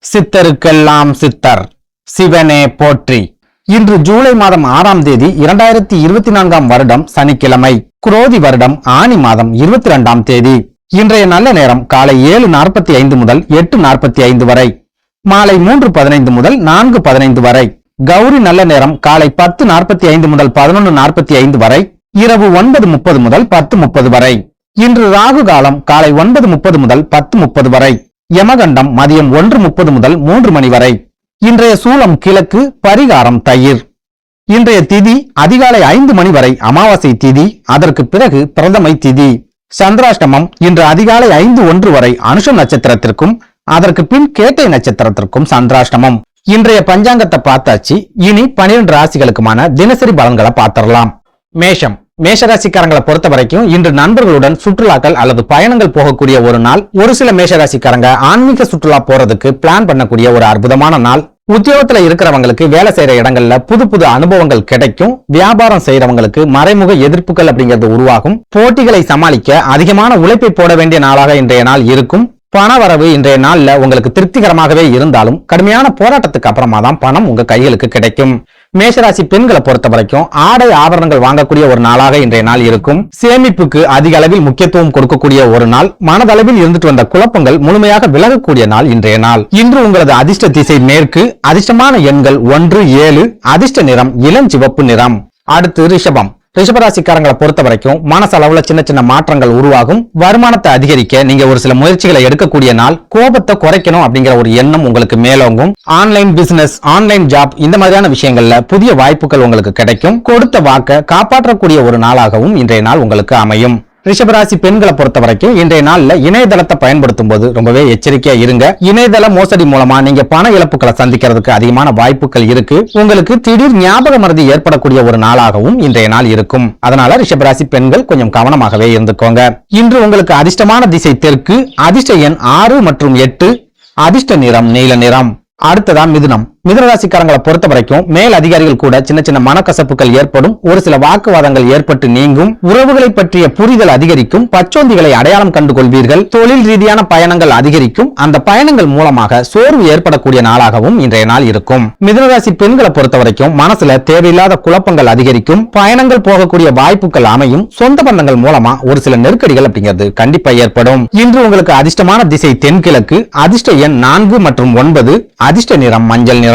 சித்தருக்கெல்லாம் சித்தர் சிவனே போற்றி. இன்று ஜூலை மாதம் 6ஆம் தேதி 2024 வருடம் சனிக்கிழமை, குரோதி வருடம் ஆனி மாதம் 22ஆம் தேதி. இன்றைய நல்ல நேரம் காலை 7:45 முதல் 8:45 வரை, மாலை 3:15 முதல் 4:15 வரை. கௌரி நல்ல நேரம் காலை 10:45 முதல் 11:45 வரை, இரவு 9:30 முதல் 10:30 வரை. இன்று ராகு காலம் காலை 9:30 முதல் 10:30 வரை, யமகண்டம் மதியம் 1:30 முதல் 3 மணி வரை. இன்றைய சூலம் கிழக்கு, பரிகாரம் தயிர். இன்றைய திதி அதிகாலை 5 மணி வரை அமாவாசை திதி, அதற்கு பிறகு பிரதமை திதி. சந்திராஷ்டமம் இன்று அதிகாலை 5:01 வரை அனுஷம் நட்சத்திரத்திற்கும், அதற்கு பின் கேட்டை நட்சத்திரத்திற்கும் சந்திராஷ்டமம். இன்றைய பஞ்சாங்கத்தை பார்த்தாச்சு. இனி 12 ராசிகளுக்குமான தினசரி பலன்களை பார்த்தரலாம். மேஷம். மேஷராசிக்காரங்களை பொறுத்த வரைக்கும் இன்று நண்பர்களுடன் சுற்றுலாக்கள் அல்லது பயணங்கள் போகக்கூடிய ஒரு நாள். ஒரு சில மேஷராசிக்காரங்க ஆன்மீக சுற்றுலா போறதுக்கு பிளான் பண்ணக்கூடிய ஒரு அற்புதமான நாள். உத்தியோகத்துல இருக்கிறவங்களுக்கு வேலை செய்யற இடங்கள்ல புது புது அனுபவங்கள் கிடைக்கும். வியாபாரம் செய்யறவங்களுக்கு மறைமுக எதிர்ப்புகள் அப்படிங்கிறது உருவாகும். போட்டிகளை சமாளிக்க அதிகமான உழைப்பை போட வேண்டிய நாளாக இன்றைய நாள் இருக்கும். பண வரவு இன்றைய நாள்ல உங்களுக்கு திருப்திகரமாகவே இருந்தாலும் கடுமையான போராட்டத்துக்கு அப்புறமா தான் பணம் உங்க கைகளுக்கு கிடைக்கும். மேஷராசி பெண்களை பொறுத்த வரைக்கும் ஆடை ஆபரணங்கள் வாங்கக்கூடிய ஒரு நாளாக இன்றைய நாள் இருக்கும். சேமிப்புக்கு அதிக அளவில் முக்கியத்துவம் கொடுக்கக்கூடிய ஒரு நாள். மனதளவில் இருந்துட்டு வந்த குழப்பங்கள் முழுமையாக விலகக்கூடிய நாள் இன்றைய நாள். இன்று உங்களது அதிர்ஷ்ட திசை மேற்கு. அதிர்ஷ்டமான எண்கள் 1, 7. அதிர்ஷ்ட நிறம் இளஞ்சிவப்பு நிறம். அடுத்து ரிஷபம். ரிஷபராசிக்காரங்களை பொறுத்த வரைக்கும் மனசளவுல சின்ன சின்ன மாற்றங்கள் உருவாகும். வருமானத்தை அதிகரிக்க நீங்க ஒரு சில முயற்சிகளை எடுக்கக்கூடிய நாள். கோபத்தை குறைக்கணும் அப்படிங்கிற ஒரு எண்ணம் உங்களுக்கு மேலோங்கும். ஆன்லைன் பிசினஸ், ஆன்லைன் ஜாப் இந்த மாதிரியான விஷயங்கள்ல புதிய வாய்ப்புகள் உங்களுக்கு கிடைக்கும். கொடுத்த வாக்க காப்பாற்றக்கூடிய ஒரு நாளாகவும் இன்றைய நாள் உங்களுக்கு அமையும். ரிஷபராசி பெண்களை பொறுத்த வரைக்கும் இன்றைய நாள்ல இணையதளத்தை பயன்படுத்தும் போது ரொம்பவே எச்சரிக்கையா இருங்க. இணையதள மோசடி மூலமா நீங்க பண இழப்புகளை சந்திக்கிறதுக்கு அதிகமான வாய்ப்புகள் இருக்கு. உங்களுக்கு திடீர் ஞாபக மறதி ஏற்படக்கூடிய ஒரு நாளாகவும் இன்றைய நாள் இருக்கும். அதனால ரிஷபராசி பெண்கள் கொஞ்சம் கவனமாகவே இருந்துக்கோங்க. இன்று உங்களுக்கு அதிர்ஷ்டமான திசை தெற்கு. அதிர்ஷ்ட எண் 6 மற்றும் 8. அதிர்ஷ்ட நிறம் நீல நிறம். அடுத்ததா மிதுனம். மிதுனராசிக்காரங்களை பொறுத்த வரைக்கும் மேல் அதிகாரிகள் கூட சின்ன சின்ன மனக்கசப்புகள் ஏற்படும். ஒரு சில வாக்குவாதங்கள் ஏற்பட்டு நீங்கும். உறவுகளை பற்றிய புரிதல் அதிகரிக்கும். பச்சோந்திகளை அடையாளம் கண்டு கொள்வீர்கள். தொழில் ரீதியான பயணங்கள் அதிகரிக்கும். அந்த பயணங்கள் மூலமாக சோர்வு ஏற்படக்கூடிய நாளாகவும் இன்றைய நாள் இருக்கும். மிதுனராசி பெண்களை பொறுத்த வரைக்கும் மனசுல தேவையில்லாத குழப்பங்கள் அதிகரிக்கும். பயணங்கள் போகக்கூடிய வாய்ப்புகள் அமையும். சொந்த பந்தங்கள் மூலமா ஒரு சில நெருக்கடிகள் அப்படிங்கிறது கண்டிப்பா ஏற்படும். இன்று உங்களுக்கு அதிர்ஷ்டமான திசை தென்கிழக்கு. அதிர்ஷ்ட எண் 4 மற்றும் 9. அதிர்ஷ்ட நிறம் மஞ்சள் நிறம்.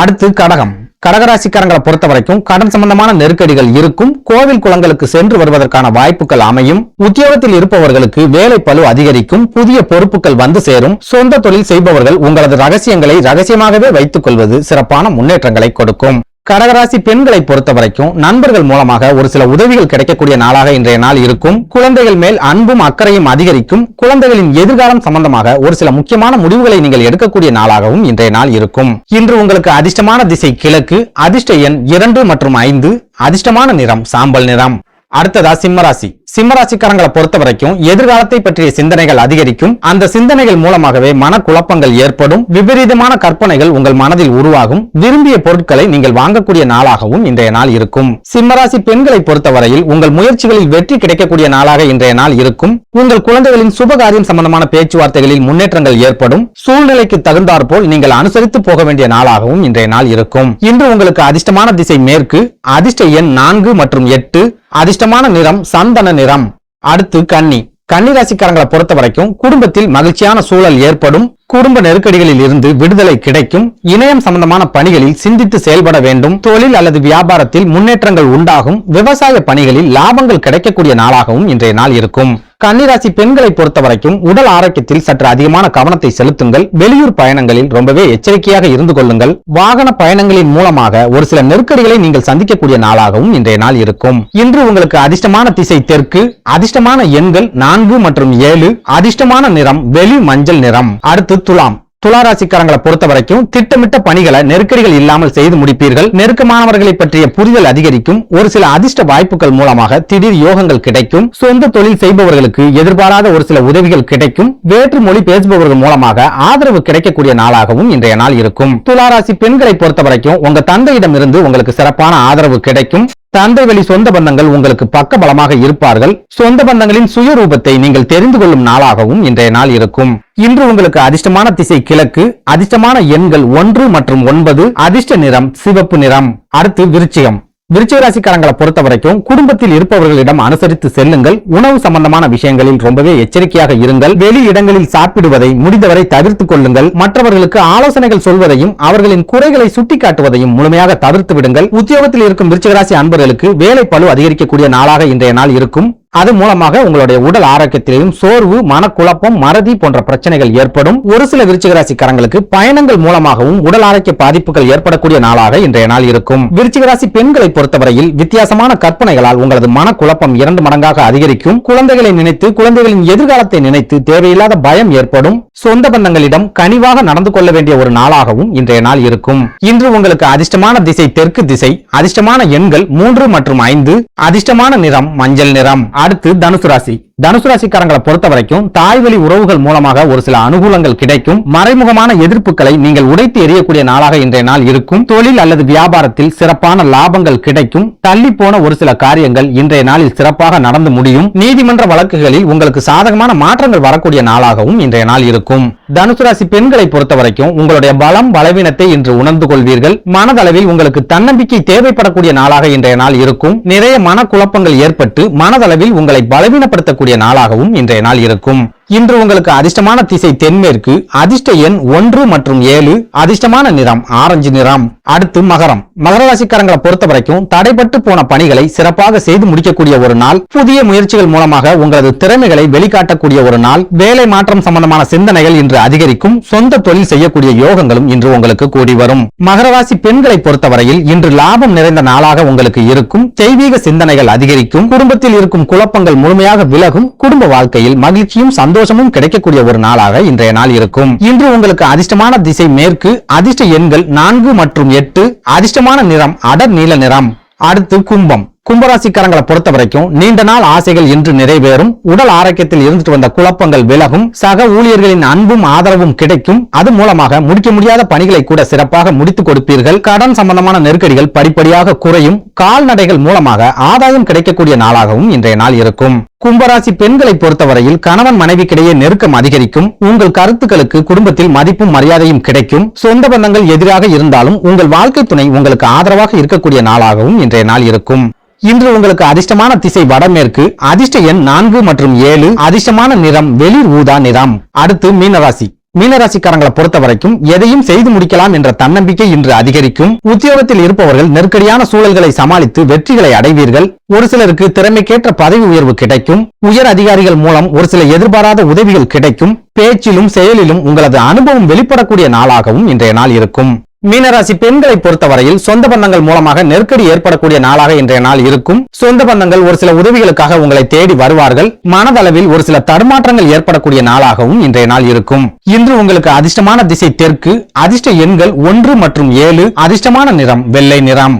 அடுத்து கடகம். கடகராசிக்காரங்களை பொறுத்த வரைக்கும் கடன் சம்பந்தமான நெருக்கடிகள் இருக்கும். கோவில் குளங்களுக்கு சென்று வருவதற்கான வாய்ப்புகள் அமையும். உத்தியோகத்தில் இருப்பவர்களுக்கு வேலை பளு அதிகரிக்கும். புதிய பொறுப்புகள் வந்து சேரும். சொந்த தொழில் செய்பவர்கள் உங்களது ரகசியங்களை ரகசியமாகவே வைத்துக் கொள்வது சிறப்பான முன்னேற்றங்களை கொடுக்கும். கடகராசி பெண்களை பொறுத்த வரைக்கும் நண்பர்கள் மூலமாக ஒரு சில உதவிகள் கிடைக்கக்கூடிய நாளாக இன்றைய நாள் இருக்கும். குழந்தைகள் மேல் அன்பும் அக்கறையும் அதிகரிக்கும். குழந்தைகளின் எதிர்காலம் சம்பந்தமாக ஒரு சில முக்கியமான முடிவுகளை நீங்கள் எடுக்கக்கூடிய நாளாகவும் இன்றைய நாள் இருக்கும். இன்று உங்களுக்கு அதிர்ஷ்டமான திசை கிழக்கு. அதிர்ஷ்ட எண் 2 மற்றும் 5. அதிர்ஷ்டமான நிறம் சாம்பல் நிறம். அடுத்ததா சிம்மராசி. சிம்மராசிக்காரங்களை பொறுத்த வரைக்கும் எதிர்காலத்தை பற்றிய சிந்தனைகள் அதிகரிக்கும். அந்த சிந்தனைகள் மூலமாகவே மனக்குழப்பங்கள் ஏற்படும். விபரீதமான கற்பனைகள் உங்கள் மனதில் உருவாகும். விரும்பிய பொருட்களை நீங்கள் வாங்கக்கூடிய நாளாகவும் இன்றைய நாள் இருக்கும். சிம்மராசி பெண்களை பொறுத்தவரையில் உங்கள் முயற்சிகளில் வெற்றி கிடைக்கக்கூடிய நாளாக இன்றைய நாள் இருக்கும். உங்கள் குழந்தைகளின் சுபகாரியம் சம்பந்தமான பேச்சுவார்த்தைகளில் முன்னேற்றங்கள் ஏற்படும். சூழ்நிலைக்கு தகுந்தாற்போல் நீங்கள் அனுசரித்து போக வேண்டிய நாளாகவும் இன்றைய நாள் இருக்கும். இன்று உங்களுக்கு அதிர்ஷ்டமான திசை மேற்கு. அதிர்ஷ்ட எண் 4 மற்றும் 8. அதிர்ஷ்டமான நிறம் சந்தன நிறம். அடுத்து கன்னி. கன்னி ராசிக்காரங்களை பொறுத்த வரைக்கும் குடும்பத்தில் மகிழ்ச்சியான சூழல் ஏற்படும். குடும்ப நெருக்கடிகளில் இருந்து விடுதலை கிடைக்கும். இணையம் சம்பந்தமான பணிகளில் சிந்தித்து செயல்பட வேண்டும். தொழில் அல்லது வியாபாரத்தில் முன்னேற்றங்கள் உண்டாகும். விவசாய பணிகளில் லாபங்கள் கிடைக்கக்கூடிய நாளாகவும் இன்றைய நாள் இருக்கும். கன்னிராசி பெண்களை பொறுத்த வரைக்கும் உடல் ஆரோக்கியத்தில் சற்று அதிகமான கவனத்தை செலுத்துங்கள். வெளியூர் பயணங்களில் ரொம்பவே எச்சரிக்கையாக இருந்து கொள்ளுங்கள். வாகன பயணங்களின் மூலமாக ஒரு சில நெருக்கடிகளை நீங்கள் சந்திக்கக்கூடிய நாளாகவும் இன்றைய நாள் இருக்கும். இன்று உங்களுக்கு அதிர்ஷ்டமான திசை தெற்கு. அதிர்ஷ்டமான எண்கள் 4 மற்றும் 7. அதிர்ஷ்டமான நிறம் வெளி மஞ்சள் நிறம். அடுத்து துலாம். துளாராசிக்காரங்களை பொறுத்த வரைக்கும் திட்டமிட்ட பணிகளை நெருக்கடிகள் இல்லாமல் செய்து முடிப்பீர்கள். நெருக்கமானவர்களை பற்றிய புரிதல் அதிகரிக்கும். ஒரு சில அதிர்ஷ்ட வாய்ப்புகள் மூலமாக திடீர் யோகங்கள் கிடைக்கும். சொந்த தொழில் செய்பவர்களுக்கு எதிர்பாராத ஒரு சில உதவிகள் கிடைக்கும். வேற்று மொழி பேசுபவர்கள் மூலமாக ஆதரவு கிடைக்கக்கூடிய நாளாகவும் இன்றைய நாள் இருக்கும். துளாராசி பெண்களை பொறுத்த வரைக்கும் உங்க தந்தையிடம் இருந்து உங்களுக்கு சிறப்பான ஆதரவு கிடைக்கும். தந்தை வழி சொந்த பந்தங்கள் உங்களுக்கு பக்க பலமாக இருப்பார்கள். சொந்த பந்தங்களின் சுயரூபத்தை நீங்கள் தெரிந்து கொள்ளும் நாளாகவும் இன்றைய நாள் இருக்கும். இன்று உங்களுக்கு அதிர்ஷ்டமான திசை கிழக்கு, அதிர்ஷ்டமான எண்கள் 1 மற்றும் 9, அதிர்ஷ்ட நிறம் சிவப்பு நிறம். அடுத்து விருச்சிகம். விருச்சிக ராசிக்காரங்களை பொறுத்த வரைக்கும் குடும்பத்தில் இருப்பவர்களிடம் அனுசரித்து செல்லுங்கள். உணவு சம்பந்தமான விஷயங்களில் ரொம்பவே எச்சரிக்கையாக இருங்கள். வெளி இடங்களில் சாப்பிடுவதை முடிந்தவரை தவிர்த்துக் கொள்ளுங்கள். மற்றவர்களுக்கு ஆலோசனைகள் சொல்வதையும் அவர்களின் குறைகளை சுட்டிக்காட்டுவதையும் முழுமையாக தவிர்த்து விடுங்கள். உத்தியோகத்தில் இருக்கும் விருச்சிக ராசி அன்பர்களுக்கு வேலை பளு அதிகரிக்கக்கூடிய நாளாக இன்றைய நாள் இருக்கும். அது மூலமாக உங்களுடைய உடல் ஆரோக்கியத்திலேயும் சோர்வு, மனக்குழப்பம், மறதி போன்ற பிரச்சனைகள் ஏற்படும். ஒரு சில விருச்சிக ராசிக்காரங்களுக்கு பயணங்கள் மூலமாகவும் உடல் ஆரோக்கிய பாதிப்புகள் ஏற்படக்கூடிய நாளாக இன்றைய நாள் இருக்கும். விருச்சிக ராசி பெண்களை பொறுத்தவரையில் வித்தியாசமான கற்பனைகளால் உங்களது மனக்குழப்பம் 2 மடங்காக அதிகரிக்கும். குழந்தைகளை நினைத்து, குழந்தைகளின் எதிர்காலத்தை நினைத்து தேவையில்லாத பயம் ஏற்படும். சொந்த பந்தங்களிடம் கனிவாக நடந்து கொள்ள வேண்டிய ஒரு நாளாகவும் இன்றைய நாள் இருக்கும். இன்று உங்களுக்கு அதிர்ஷ்டமான திசை தெற்கு திசை, அதிர்ஷ்டமான எண்கள் 3 மற்றும் 5, அதிர்ஷ்டமான நிறம் மஞ்சள் நிறம். அடுத்து தனுசு ராசி. தனுசு ராசிக்காரங்களை பொறுத்த வரைக்கும் தாய் வழி உறவுகள் மூலமாக ஒரு சில அனுகூலங்கள் கிடைக்கும். மறைமுகமான எதிர்ப்புகளை நீங்கள் உடைத்து எறியக்கூடிய நாளாக இன்றைய நாள் இருக்கும். தொழில் அல்லது வியாபாரத்தில் சிறப்பான லாபங்கள் கிடைக்கும். தள்ளி போன ஒரு சில காரியங்கள் இன்றைய நாளில் சிறப்பாக நடந்து முடியும். நீதிமன்ற வழக்குகளில் உங்களுக்கு சாதகமான மாற்றங்கள் வரக்கூடிய நாளாகவும் இன்றைய நாள் இருக்கும். தனுசு ராசி பெண்களை பொறுத்த வரைக்கும் உங்களுடைய பலம் பலவீனத்தை இன்று உணர்ந்து கொள்வீர்கள். மனதளவில் உங்களுக்கு தன்னம்பிக்கை தேவைப்படக்கூடிய நாளாக இன்றைய நாள் இருக்கும். நிறைய மனக்குழப்பங்கள் ஏற்பட்டு மனதளவில் உங்களை பலவீனப்படுத்தக்கூடிய நாளாகவும் இன்றைய நாள் இருக்கும். இன்று உங்களுக்கு அதிர்ஷ்டமான திசை தென்மேற்கு, அதிர்ஷ்ட எண் 1 மற்றும் 7, அதிர்ஷ்டமான நிறம் ஆரஞ்சு நிறம். அடுத்து மகரம். மகர ராசிக்காரங்களை பொறுத்த வரைக்கும் தடைபட்டு போன பணிகளை சிறப்பாக செய்து முடிக்கக்கூடிய ஒரு நாள். புதிய முயற்சிகள் மூலமாக உங்களது திறமைகளை வெளிக்காட்டக்கூடிய ஒரு நாள். வேலை மாற்றம் சம்பந்தமான சிந்தனைகள் இன்று அதிகரிக்கும். சொந்த தொழில் செய்யக்கூடிய யோகங்களும் இன்று உங்களுக்கு கூடி வரும். மகர ராசி பெண்களை பொறுத்தவரையில் இன்று லாபம் நிறைந்த நாளாக உங்களுக்கு இருக்கும். தெய்வீக சிந்தனைகள் அதிகரிக்கும். குடும்பத்தில் இருக்கும் குழப்பங்கள் முழுமையாக விலகும். குடும்ப வாழ்க்கையில் மகிழ்ச்சியும் சந்தோஷமும் கிடைக்கக்கூடிய ஒரு நாளாக இன்றைய நாள் இருக்கும். இன்று உங்களுக்கு அதிர்ஷ்டமான திசை மேற்கு, அதிர்ஷ்ட எண்கள் 4 மற்றும் 8, அதிர்ஷ்டமான நிறம் அடர் நீல நிறம். அடுத்து கும்பம். கும்பராசிக்காரங்களை பொறுத்த வரைக்கும் நீண்ட நாள் ஆசைகள் இன்று நிறைவேறும். உடல் ஆரோக்கியத்தில் இருந்துட்டு வந்த குழப்பங்கள் விலகும். சக ஊழியர்களின் அன்பும் ஆதரவும் கிடைக்கும். அது மூலமாக முடிக்க முடியாத பணிகளை கூட சிறப்பாக முடித்துக் கொடுப்பீர்கள். கடன் சம்பந்தமான நெருக்கடிகள் படிப்படியாக குறையும். கால்நடைகள் மூலமாக ஆதாயம் கிடைக்கக்கூடிய நாளாகவும் இன்றைய நாள் இருக்கும். கும்பராசி பெண்களை பொறுத்தவரையில் கணவன் மனைவிக்கிடையே நெருக்கம் அதிகரிக்கும். உங்கள் கருத்துக்களுக்கு குடும்பத்தில் மதிப்பும் மரியாதையும் கிடைக்கும். சொந்த பந்தங்கள் எதிராக இருந்தாலும் உங்கள் வாழ்க்கை துணை உங்களுக்கு ஆதரவாக இருக்கக்கூடிய நாளாகவும் இன்றைய நாள் இருக்கும். இன்று உங்களுக்கு அதிர்ஷ்டமான திசை வடமேற்கு, அதிர்ஷ்ட எண் 4 மற்றும் 7, அதிர்ஷ்டமான நிறம் வெளிர் ஊதா நிறம். அடுத்து மீனராசி. மீனராசிக்காரங்களை பொறுத்த வரைக்கும் எதையும் செய்து முடிக்கலாம் என்ற தன்னம்பிக்கை இன்று அதிகரிக்கும். உத்தியோகத்தில் இருப்பவர்கள் நெருக்கடியான சூழல்களை சமாளித்து வெற்றிகளை அடைவீர்கள். ஒரு சிலருக்கு திறமைக்கேற்ற பதவி உயர்வு கிடைக்கும். உயர் அதிகாரிகள் மூலம் ஒரு சில எதிர்பாராத உதவிகள் கிடைக்கும். பேச்சிலும் செயலிலும் உங்களது அனுபவம் வெளிப்படக்கூடிய நாளாகவும் இன்றைய நாள் இருக்கும். மீனராசி பெண்களை பொறுத்தவரையில் சொந்த பந்தங்கள் மூலமாக நெருக்கடி ஏற்படக்கூடிய நாளாக இன்றைய நாள் இருக்கும். சொந்த பந்தங்கள் ஒரு சில உதவிகளுக்காக உங்களை தேடி வருவார்கள். மனதளவில் ஒரு சில தடுமாற்றங்கள் ஏற்படக்கூடிய நாளாகவும் இன்றைய நாள் இருக்கும். இன்று உங்களுக்கு அதிர்ஷ்டமான திசை தெற்கு, அதிர்ஷ்ட எண்கள் 1 மற்றும் 7, அதிர்ஷ்டமான நிறம் வெள்ளை நிறம்.